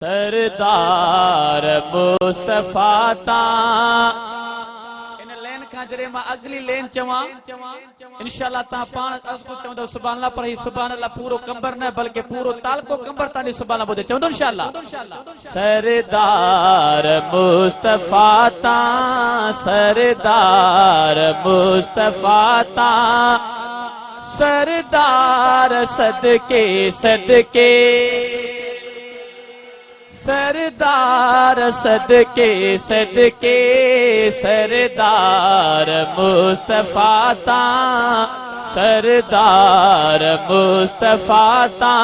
सरदार मुस्तफा ता इन लेन खां जरे मां अगली लेन चवां इंशाअल्लाह ता पाण असु चवंदो सुभान अल्लाह पर ही सुभान अल्लाह पूरो कंबर न बल्कि पूरो तालको कंबर तानी सुभान अल्लाह बोले चवंदो इंशाअल्लाह सरदार मुस्तफा ता सरदार मुस्तफा ता सरदार सदके सदके सरदार सदके सदके सरदार मुस्तफा ता सरदार मुस्तफा ता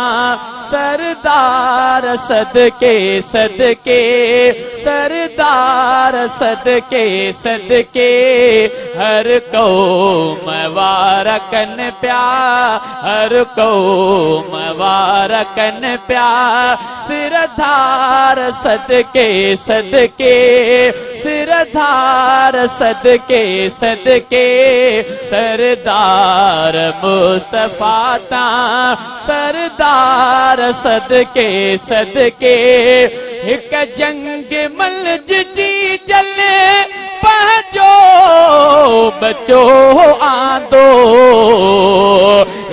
सरदार सदके सदके सरदार सदके सदके हर कौम वारकन प्या हर कौम वारकन प्या सिरधार सदके सदके सिरधार सदके सदके सरदार मुस्तफा ता सरदार सदके सदके एक जंग मलज जी जले पहचो बचो आंदो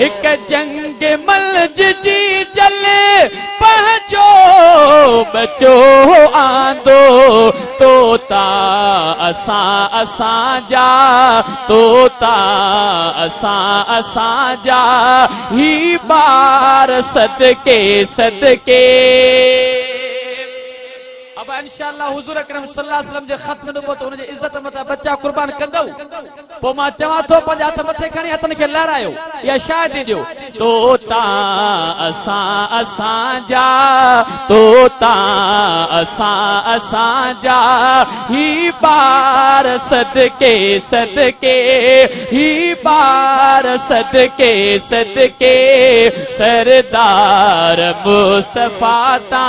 एक जंग मलज जी जले पहचो बचो आंदो तोता असा जा तोता असा जा ही बार सदके सदके अब इंशाअल्लाह हुजूर अकरम सल्लल्लाहु अलैहि वसल्लम जे खत्म नबूवत उन जे इज्जत मता बच्चा कुर्बान कंदौ पो मां चवां थो पंज हथ मथे खणी हथन खे लहरायो या शायद ॾियो तोता असा जा तोता असा जा ही बार सदके सदके ही बार सदके सदके सरदार मुस्तफा ता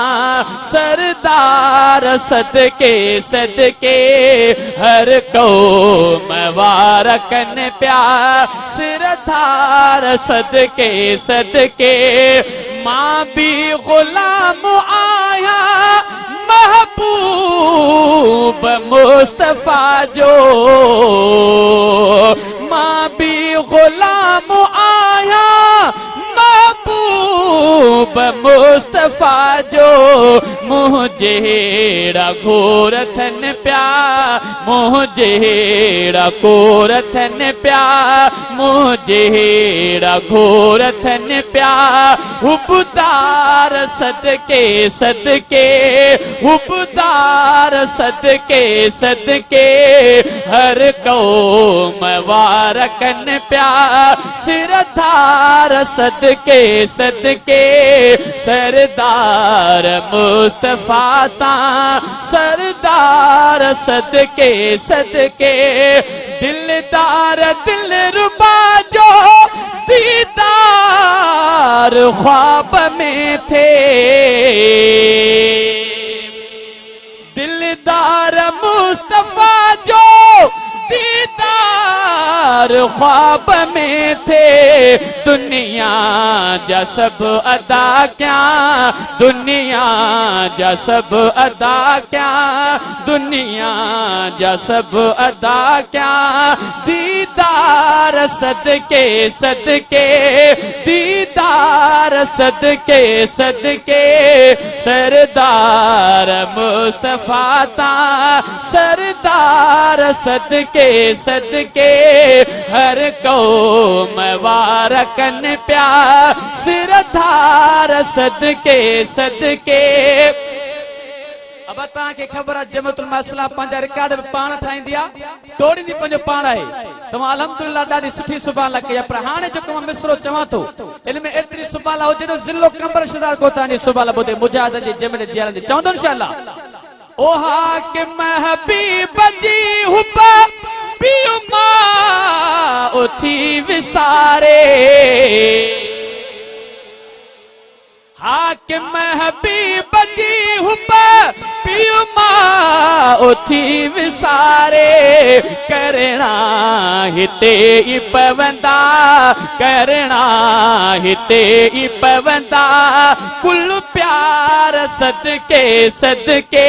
सरदार सदके सदके हर कौम वारकन प्या सिरधार सदके सदके मां भी गुलाम आया महबूब मुस्तफा जो मां भी गुलाम आया महबूब मुस्तफा जो मुझेड़ा घोरथन प्या मुझेड़ा घोरथन प्या मुझेड़ा घोरथन प्या हुबदार सदके सदके हुबदार सदके सदके हर कौम वारकन प्या सिरधार सदके सदके सरदार मुस्तफा ता सरदार सदके सदके दिलदार दिलरुबा जो दीदार ख्वाब में थे दिलदार मुस्तफा जो दीदार ख्वाब में थे दुनिया जा सब अदा क्या दुनिया जा सब अदा क्या दुनिया जा सब अदा क्या दीदार सदके सदके दीदार सदके सदके सरदार मुस्तफा ता सरदार सदके सदके हर कौम वारकन प्या सिरधार सदके सदके अब तव्हांखे ख़बर आहे जमतुल मसला पंहिंजा रिकॉर्ड पाण ठाहींदी आहे टोड़ींदी पंहिंजो पाण आहे तव्हां अल्हम्दुलिल्लाह ॾाढी सुठी सुभान अल्लाह कई आहे पर हाणे जेको मां मिसरो चवां थो इन में एतिरी सुभान अल्लाह हुजे त ज़िलो कंबर शदार कोतानी सुभान अल्लाह ॿुधे मुजाहिद जी जमिल जियारनि चवंदो इंशाअल्लाह ओ हाकिम हबीब जी हुब पियो मां उथी विसारे हाकिम हबीब जी हुब पियो मां उथी विसारे करना हिते ई पवंदा, करना हिते ई पवंदा। कुल प्यार सदके सदके,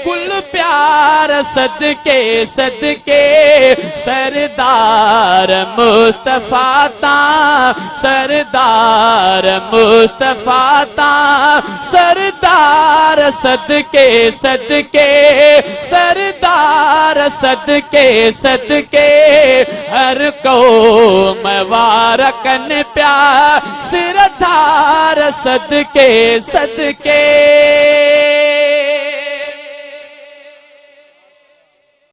कुल प्यार सदके सदके, सरदार मुस्तफा ता, सरदार मुस्तफा ता, सरदार सदके सदके, सरदार सदके सदके। हर कौम वारकन प्यार, सिरदार सदके सदके।